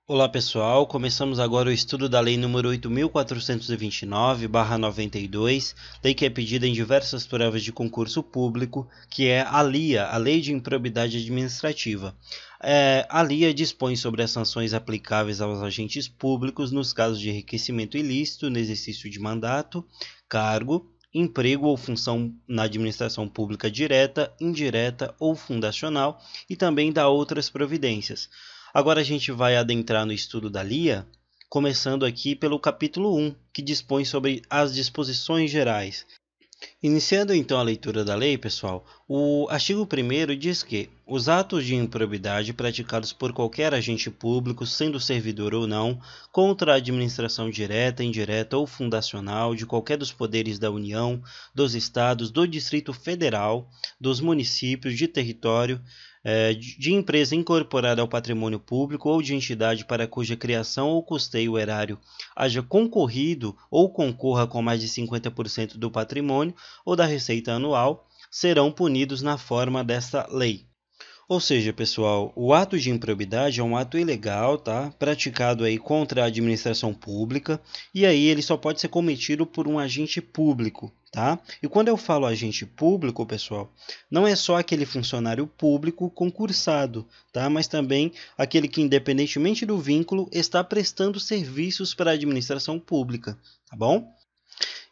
Olá pessoal, começamos agora o estudo da Lei nº 8.429/92, lei que é pedida em diversas provas de concurso público, que é a LIA, a Lei de Improbidade Administrativa. A LIA dispõe sobre as sanções aplicáveis aos agentes públicos nos casos de enriquecimento ilícito no exercício de mandato, cargo, emprego ou função na administração pública direta, indireta ou fundacional, e também dá outras providências. Agora a gente vai adentrar no estudo da LIA, começando aqui pelo capítulo 1, que dispõe sobre as disposições gerais. Iniciando então a leitura da lei, pessoal, o artigo 1º diz que os atos de improbidade praticados por qualquer agente público, sendo servidor ou não, contra a administração direta, indireta ou fundacional de qualquer dos poderes da União, dos Estados, do Distrito Federal, dos municípios, de território, de empresa incorporada ao patrimônio público ou de entidade para cuja criação ou custeio erário haja concorrido ou concorra com mais de 50% do patrimônio ou da receita anual, serão punidos na forma desta lei. Ou seja, pessoal, o ato de improbidade é um ato ilegal, tá? Praticado aí contra a administração pública, e aí ele só pode ser cometido por um agente público, tá? E quando eu falo agente público, pessoal, não é só aquele funcionário público concursado, tá? Mas também aquele que, independentemente do vínculo, está prestando serviços para a administração pública, tá bom?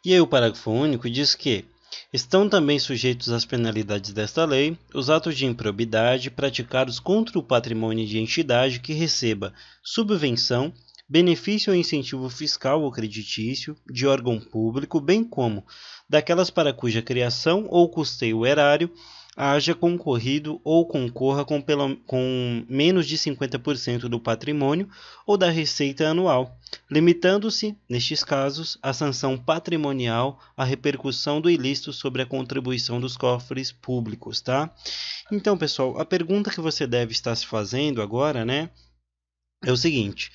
E aí o parágrafo único diz que estão também sujeitos às penalidades desta lei os atos de improbidade praticados contra o patrimônio de entidade que receba subvenção, benefício ou incentivo fiscal ou creditício de órgão público, bem como daquelas para cuja criação ou custeio erário haja concorrido ou concorra com menos de 50% do patrimônio ou da receita anual, limitando-se, nestes casos, a sanção patrimonial à repercussão do ilícito sobre a contribuição dos cofres públicos, tá? Então, pessoal, a pergunta que você deve estar se fazendo agora, né, é o seguinte: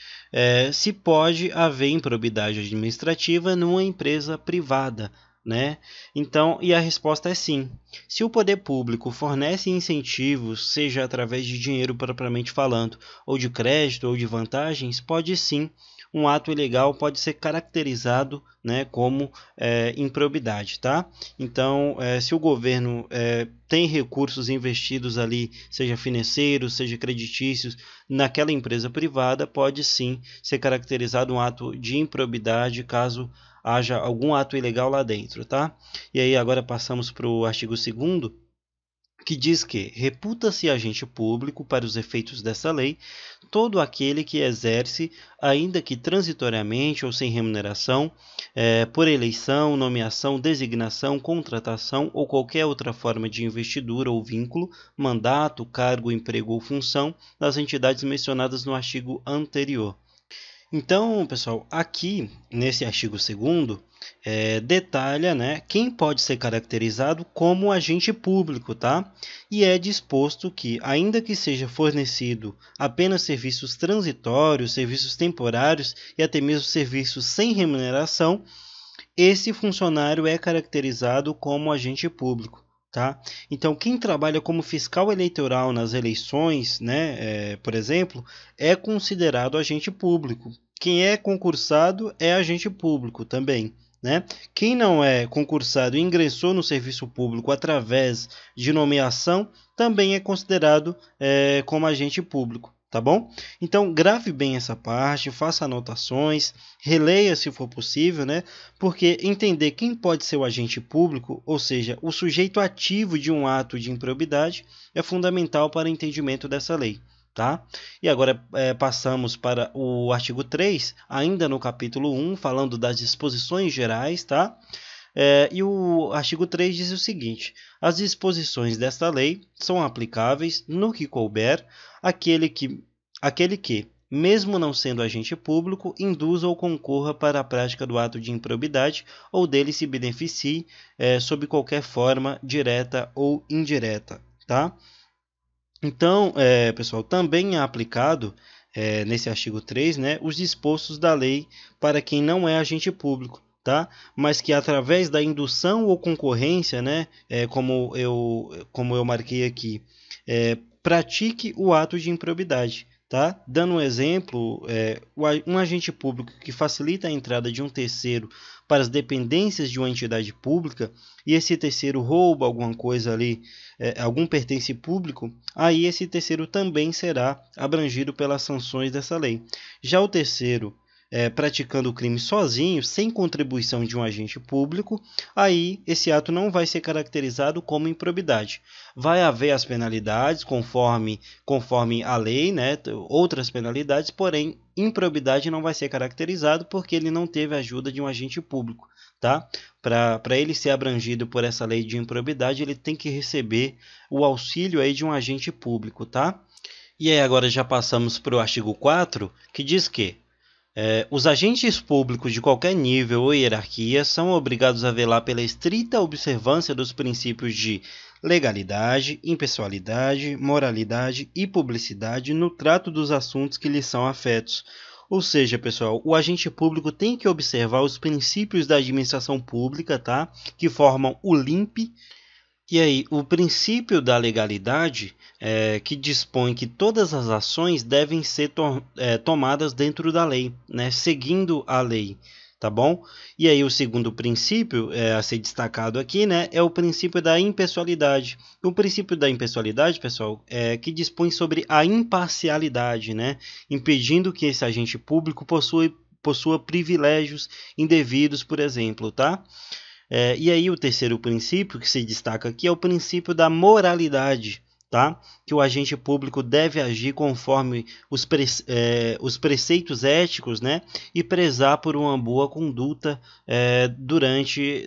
se pode haver improbidade administrativa numa empresa privada, né? Então, e a resposta é sim. Se o poder público fornece incentivos, seja através de dinheiro propriamente falando, ou de crédito ou de vantagens, pode sim. Um ato ilegal pode ser caracterizado, né, como improbidade, tá? Então, se o governo tem recursos investidos ali, seja financeiros, seja creditícios, naquela empresa privada, pode sim ser caracterizado um ato de improbidade caso haja algum ato ilegal lá dentro, tá? E aí agora passamos para o artigo 2º, que diz que reputa-se agente público para os efeitos dessa lei todo aquele que exerce, ainda que transitoriamente ou sem remuneração, por eleição, nomeação, designação, contratação ou qualquer outra forma de investidura ou vínculo, mandato, cargo, emprego ou função nas entidades mencionadas no artigo anterior. Então, pessoal, aqui nesse artigo 2º, detalha, né, quem pode ser caracterizado como agente público, tá? E é disposto que, ainda que seja fornecido apenas serviços transitórios, serviços temporários e até mesmo serviços sem remuneração, esse funcionário é caracterizado como agente público. Tá? Então, quem trabalha como fiscal eleitoral nas eleições, né, por exemplo, é considerado agente público. Quem é concursado é agente público também. Né? Quem não é concursado e ingressou no serviço público através de nomeação também é considerado como agente público. Tá bom? Então, grave bem essa parte, faça anotações, releia se for possível, né? Porque entender quem pode ser o agente público, ou seja, o sujeito ativo de um ato de improbidade, é fundamental para o entendimento dessa lei. Tá? E agora passamos para o artigo 3, ainda no capítulo 1, falando das disposições gerais, tá? E o artigo 3 diz o seguinte: as disposições desta lei são aplicáveis, no que couber, aquele que, mesmo não sendo agente público, induza ou concorra para a prática do ato de improbidade ou dele se beneficie sob qualquer forma, direta ou indireta. Tá? Então, pessoal, também é aplicado nesse artigo 3, né, os dispostos da lei para quem não é agente público, tá? Mas que através da indução ou concorrência, né, como eu marquei aqui, pratique o ato de improbidade. tá? Dando um exemplo, um agente público que facilita a entrada de um terceiro para as dependências de uma entidade pública e esse terceiro rouba alguma coisa ali, algum pertence público, aí esse terceiro também será abrangido pelas sanções dessa lei. Já o terceiro praticando o crime sozinho, sem contribuição de um agente público, aí esse ato não vai ser caracterizado como improbidade. Vai haver as penalidades conforme a lei, né? Outras penalidades, porém improbidade não vai ser caracterizado porque ele não teve a ajuda de um agente público. Tá? Para ele ser abrangido por essa lei de improbidade, ele tem que receber o auxílio aí de um agente público. Tá? E aí agora já passamos para o artigo 4, que diz que os agentes públicos de qualquer nível ou hierarquia são obrigados a velar pela estrita observância dos princípios de legalidade, impessoalidade, moralidade e publicidade no trato dos assuntos que lhes são afetos. Ou seja, pessoal, o agente público tem que observar os princípios da administração pública, tá? Que formam o LIMP. E aí, o princípio da legalidade que dispõe que todas as ações devem ser tomadas dentro da lei, né, seguindo a lei, tá bom? E aí o segundo princípio a ser destacado aqui, né, é o princípio da impessoalidade. O princípio da impessoalidade, pessoal, que dispõe sobre a imparcialidade, né, impedindo que esse agente público possua privilégios indevidos, por exemplo, tá? E aí o terceiro princípio que se destaca aqui é o princípio da moralidade, tá? Que o agente público deve agir conforme os preceitos éticos, né? E prezar por uma boa conduta durante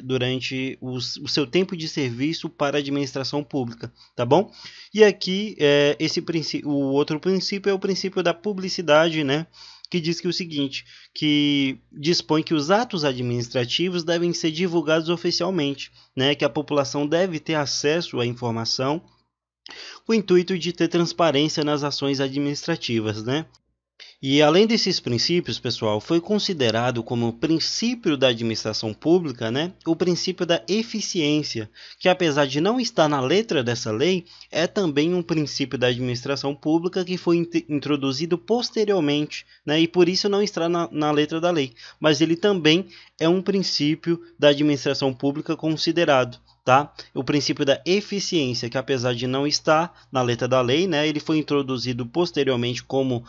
o seu tempo de serviço para a administração pública, tá bom? E aqui o outro princípio é o princípio da publicidade, né? Que diz que o seguinte, que dispõe que os atos administrativos devem ser divulgados oficialmente, né, que a população deve ter acesso à informação, com o intuito de ter transparência nas ações administrativas, né? E além desses princípios, pessoal, foi considerado como princípio da administração pública, né, o princípio da eficiência, que apesar de não estar na letra dessa lei, é também um princípio da administração pública que foi introduzido posteriormente, né, e por isso não está na letra da lei, mas ele também é um princípio da administração pública considerado. Tá? O princípio da eficiência, que apesar de não estar na letra da lei, né, ele foi introduzido posteriormente como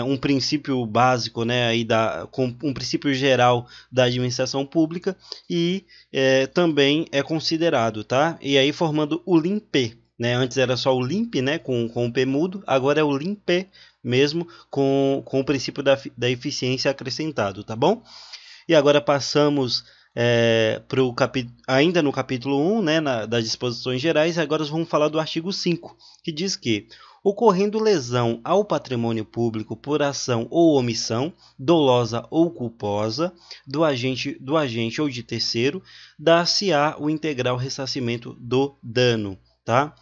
um princípio básico, né, aí com um princípio geral da administração pública e também é considerado, tá? E aí formando o LIMP, né? Antes era só o LIMP, né, com o P mudo, agora é o LIMP mesmo com o princípio da eficiência acrescentado, tá bom? E agora passamos ainda no capítulo 1, né, das disposições gerais, agora vamos falar do artigo 5, que diz que, ocorrendo lesão ao patrimônio público por ação ou omissão, dolosa ou culposa, do agente ou de terceiro, dar-se-á o integral ressarcimento do dano, tá?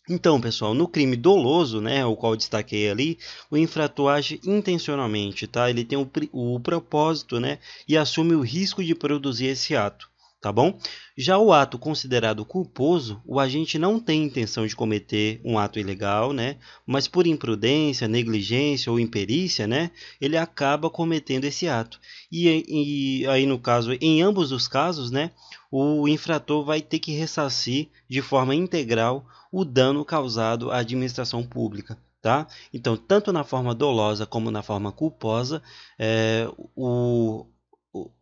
Então, pessoal, no crime doloso, né, o qual eu destaquei ali, o infrator age intencionalmente, tá? Ele tem o propósito, né, e assume o risco de produzir esse ato, tá bom? Já o ato considerado culposo, o agente não tem intenção de cometer um ato ilegal, né, mas por imprudência, negligência ou imperícia, né, ele acaba cometendo esse ato. E aí, no caso, em ambos os casos, né, o infrator vai ter que ressarcir de forma integral o dano causado à administração pública. Tá? Então, tanto na forma dolosa como na forma culposa,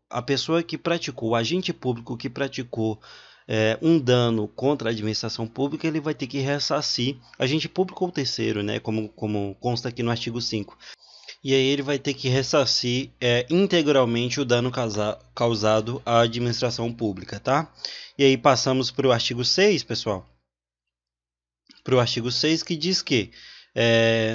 a pessoa que praticou, o agente público que praticou um dano contra a administração pública, ele vai ter que ressarcir, agente público ou terceiro, né? Como consta aqui no artigo 5. E aí ele vai ter que ressarcir integralmente o dano causado à administração pública, tá? E aí passamos para o artigo 6, pessoal. Para o artigo 6, que diz que,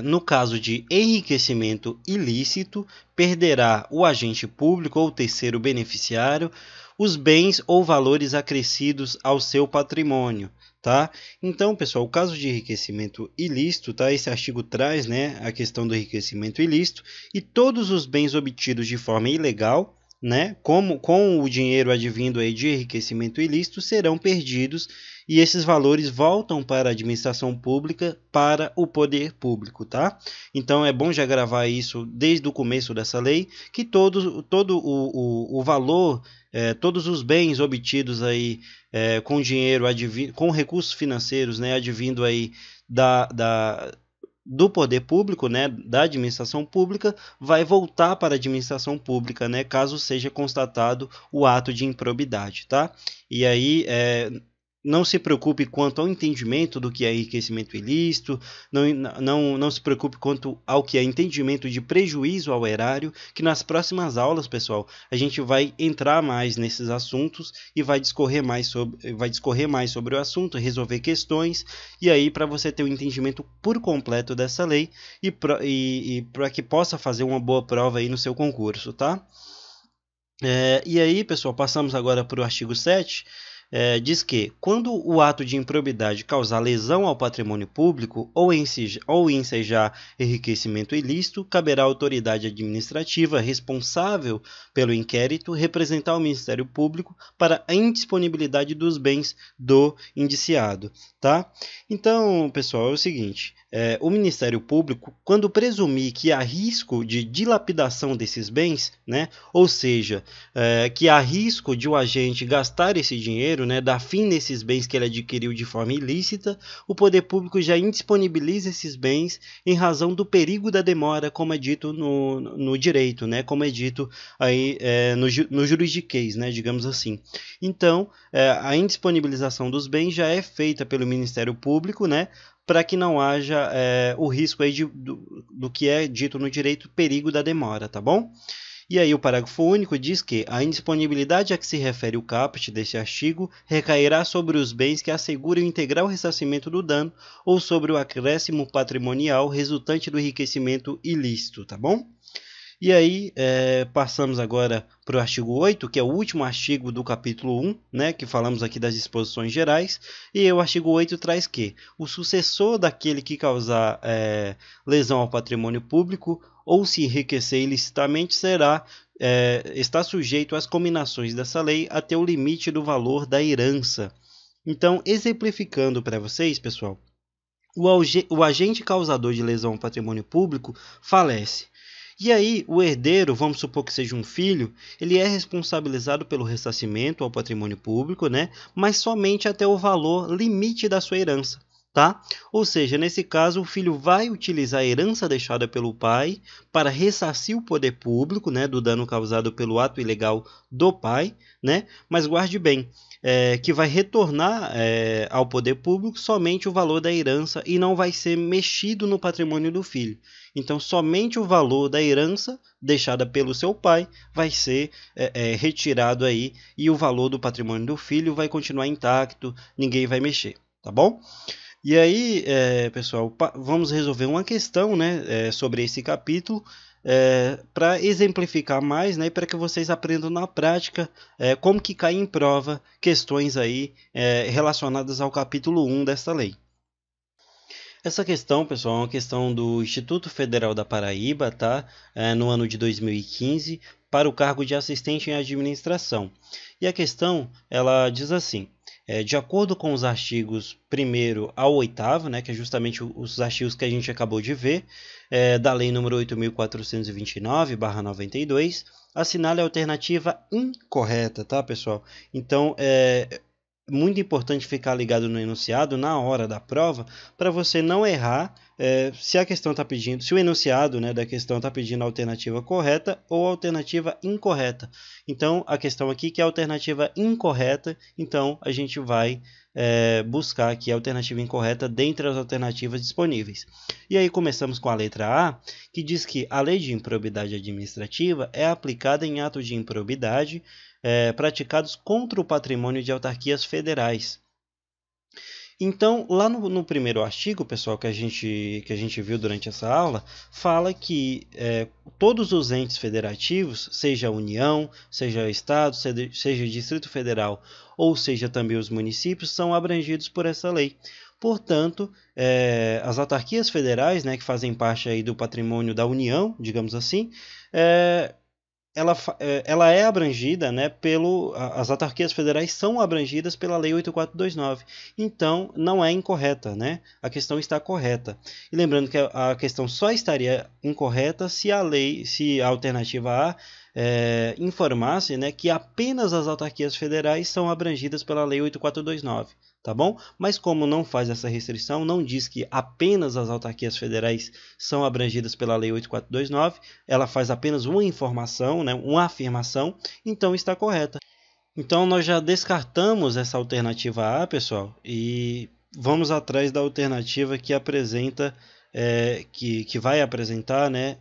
no caso de enriquecimento ilícito, perderá o agente público ou terceiro beneficiário os bens ou valores acrescidos ao seu patrimônio. Tá? Então, pessoal, o caso de enriquecimento ilícito, tá? Esse artigo traz, né, a questão do enriquecimento ilícito e todos os bens obtidos de forma ilegal, né, com o dinheiro advindo aí de enriquecimento ilícito, serão perdidos e esses valores voltam para a administração pública, para o poder público, tá? Então é bom já gravar isso desde o começo dessa lei, que todo o valor, todos os bens obtidos aí com dinheiro, com recursos financeiros, né, advindo aí do poder público, né, da administração pública, vai voltar para a administração pública, né, caso seja constatado o ato de improbidade, tá? E aí, não se preocupe quanto ao entendimento do que é enriquecimento ilícito, não se preocupe quanto ao que é entendimento de prejuízo ao erário, que nas próximas aulas, pessoal, a gente vai entrar mais nesses assuntos e vai discorrer mais sobre o assunto, resolver questões, e aí para você ter um entendimento por completo dessa lei e para que possa fazer uma boa prova aí no seu concurso, tá? E aí, pessoal, passamos agora para o artigo 7. Diz que, quando o ato de improbidade causar lesão ao patrimônio público ou ensejar enriquecimento ilícito, caberá à autoridade administrativa responsável pelo inquérito representar o Ministério Público para a indisponibilidade dos bens do indiciado, tá? Então, pessoal, é o seguinte, o Ministério Público, quando presumir que há risco de dilapidação desses bens, né, ou seja, que há risco de o agente gastar esse dinheiro, né, dar fim nesses bens que ele adquiriu de forma ilícita, o poder público já indisponibiliza esses bens em razão do perigo da demora, como é dito no direito, né, como é dito aí no juridiquês, né, digamos assim. Então, a indisponibilização dos bens já é feita pelo Ministério Público, né, para que não haja o risco aí do que é dito no direito, perigo da demora, tá bom? E aí o parágrafo único diz que a indisponibilidade a que se refere o caput deste artigo recairá sobre os bens que asseguram o integral ressarcimento do dano ou sobre o acréscimo patrimonial resultante do enriquecimento ilícito, tá bom? E aí, passamos agora para o artigo 8, que é o último artigo do capítulo 1, né, que falamos aqui das disposições gerais, e o artigo 8 traz que o sucessor daquele que causar lesão ao patrimônio público ou se enriquecer ilicitamente está sujeito às cominações dessa lei até o limite do valor da herança. Então, exemplificando para vocês, pessoal, o agente causador de lesão ao patrimônio público falece. E aí, o herdeiro, vamos supor que seja um filho, ele é responsabilizado pelo ressarcimento ao patrimônio público, né? Mas somente até o valor limite da sua herança, tá? Ou seja, nesse caso, o filho vai utilizar a herança deixada pelo pai para ressarcir o poder público, né, do dano causado pelo ato ilegal do pai, né? Mas guarde bem, que vai retornar ao poder público somente o valor da herança e não vai ser mexido no patrimônio do filho. Então, somente o valor da herança deixada pelo seu pai vai ser retirado aí e o valor do patrimônio do filho vai continuar intacto, ninguém vai mexer, tá bom? E aí, pessoal, vamos resolver uma questão, né, sobre esse capítulo, para exemplificar mais, né, para que vocês aprendam na prática como que cai em prova questões aí relacionadas ao capítulo 1 desta lei. Essa questão, pessoal, é uma questão do Instituto Federal da Paraíba, tá? No ano de 2015, para o cargo de assistente em administração. E a questão, ela diz assim, de acordo com os artigos 1º ao 8º, né, que é justamente os artigos que a gente acabou de ver, da Lei nº 8.429/92, assinale a alternativa incorreta, tá, pessoal? Então, muito importante ficar ligado no enunciado na hora da prova para você não errar se a questão está pedindo, se o enunciado, né, da questão está pedindo a alternativa correta ou a alternativa incorreta. Então a questão aqui que é a alternativa incorreta, então a gente vai buscar aqui a alternativa incorreta dentre as alternativas disponíveis. E aí começamos com a letra A, que diz que a lei de improbidade administrativa é aplicada em atos de improbidade praticados contra o patrimônio de autarquias federais. Então, lá no primeiro artigo, pessoal, que a gente viu durante essa aula, fala que todos os entes federativos, seja a União, seja o Estado, seja o Distrito Federal, ou seja também os municípios, são abrangidos por essa lei. Portanto, as autarquias federais, né, que fazem parte aí do patrimônio da União, digamos assim, ela é abrangida, né, as autarquias federais são abrangidas pela Lei 8429. Então, não é incorreta, né? A questão está correta. E lembrando que a questão só estaria incorreta se a alternativa A informasse, né, que apenas as autarquias federais são abrangidas pela Lei 8429. Tá bom? Mas como não faz essa restrição, não diz que apenas as autarquias federais são abrangidas pela Lei 8429, ela faz apenas uma informação, né, uma afirmação, então está correta. Então nós já descartamos essa alternativa A, pessoal, e vamos atrás da alternativa que apresenta, que vai apresentar, né,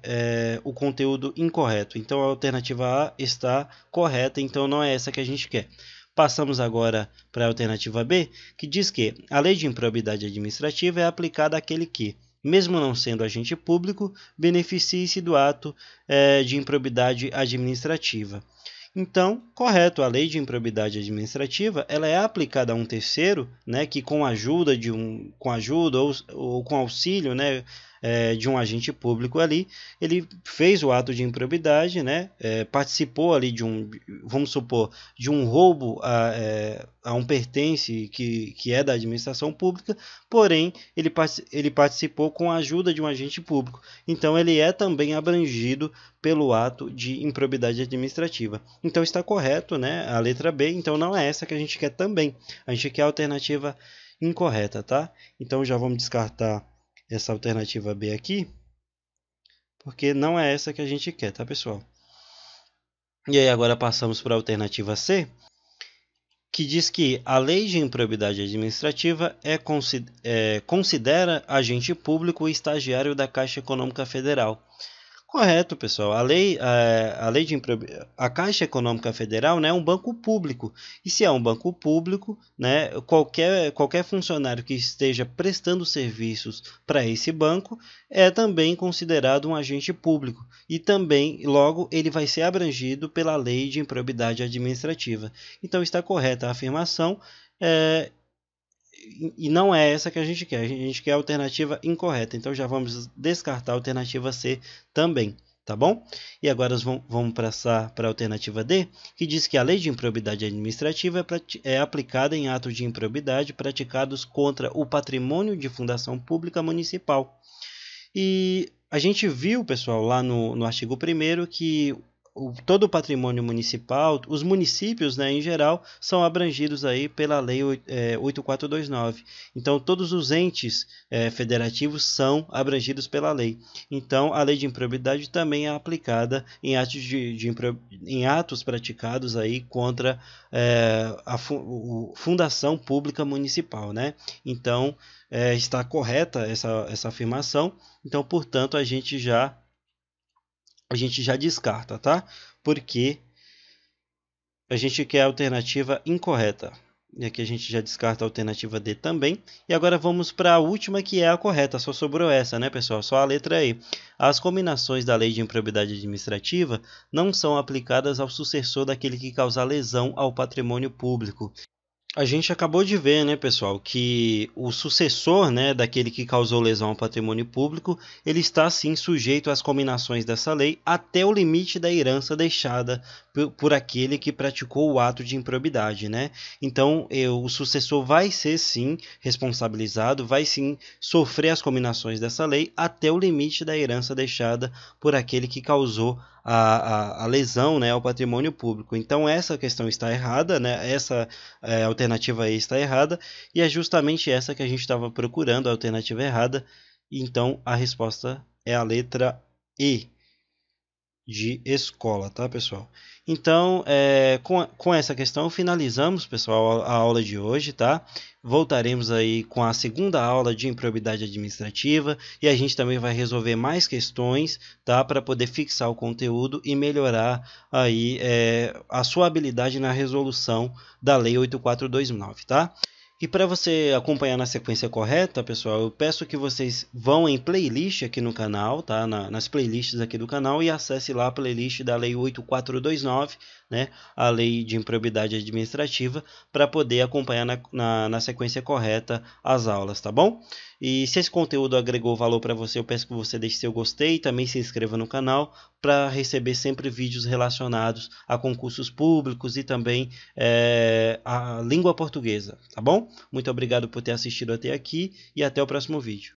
o conteúdo incorreto. Então a alternativa A está correta, então não é essa que a gente quer. Passamos agora para a alternativa B, que diz que a lei de improbidade administrativa é aplicada àquele que, mesmo não sendo agente público, beneficie-se do ato de improbidade administrativa. Então, correto, a lei de improbidade administrativa ela é aplicada a um terceiro, né, que com ajuda ou com auxílio, né, de um agente público ali, ele fez o ato de improbidade, né, participou ali vamos supor, de um roubo a um pertence que é da administração pública, porém ele participou com a ajuda de um agente público. Então ele é também abrangido pelo ato de improbidade administrativa. Então está correto, né, a letra B, então não é essa que a gente quer também. A gente quer a alternativa incorreta, tá? Então já vamos descartar essa alternativa B aqui, porque não é essa que a gente quer, tá, pessoal? E aí agora passamos para a alternativa C, que diz que a lei de improbidade administrativa considera agente público o estagiário da Caixa Econômica Federal. Correto, pessoal. A Caixa Econômica Federal, né, é um banco público. E se é um banco público, né, qualquer funcionário que esteja prestando serviços para esse banco é também considerado um agente público. E também, logo, ele vai ser abrangido pela lei de improbidade administrativa. Então está correta a afirmação. E não é essa que a gente quer. A gente quer a alternativa incorreta. Então já vamos descartar a alternativa C também, tá bom? E agora vamos passar para a alternativa D, que diz que a lei de improbidade administrativa é aplicada em atos de improbidade praticados contra o patrimônio de fundação pública municipal. E a gente viu, pessoal, lá no artigo 1º que todo o patrimônio municipal, os municípios, né, em geral, são abrangidos aí pela Lei 8429. Então, todos os entes federativos são abrangidos pela lei. Então, a lei de improbidade também é aplicada em atos praticados aí contra a fundação pública municipal, né? Então, está correta essa afirmação. Então, portanto, a gente já descarta, tá? Porque a gente quer a alternativa incorreta. E aqui a gente já descarta a alternativa D também. E agora vamos para a última, que é a correta. Só sobrou essa, né, pessoal? Só a letra E. As combinações da lei de improbidade administrativa não são aplicadas ao sucessor daquele que causar lesão ao patrimônio público. A gente acabou de ver, né, pessoal, que o sucessor, né, daquele que causou lesão ao patrimônio público, ele está sim sujeito às combinações dessa lei até o limite da herança deixada por aquele que praticou o ato de improbidade, né? Então, o sucessor vai ser sim responsabilizado, vai sim sofrer as combinações dessa lei até o limite da herança deixada por aquele que causou a lesão, né, ao patrimônio público. Então essa questão está errada, né? Essa alternativa aí está errada, e é justamente essa que a gente estava procurando, a alternativa errada. Então a resposta é a letra E, de escola, tá, pessoal? Então, com essa questão, finalizamos, pessoal, a aula de hoje, tá? Voltaremos aí com a segunda aula de improbidade administrativa, e a gente também vai resolver mais questões, tá? Para poder fixar o conteúdo e melhorar aí a sua habilidade na resolução da Lei 8429, tá? E para você acompanhar na sequência correta, pessoal, eu peço que vocês vão em playlist aqui no canal, tá? Nas playlists aqui do canal e acesse lá a playlist da Lei 8429, né? A Lei de Improbidade Administrativa, para poder acompanhar na sequência correta as aulas, tá bom? E se esse conteúdo agregou valor para você, eu peço que você deixe seu gostei e também se inscreva no canal para receber sempre vídeos relacionados a concursos públicos e também a língua portuguesa, tá bom? Muito obrigado por ter assistido até aqui e até o próximo vídeo.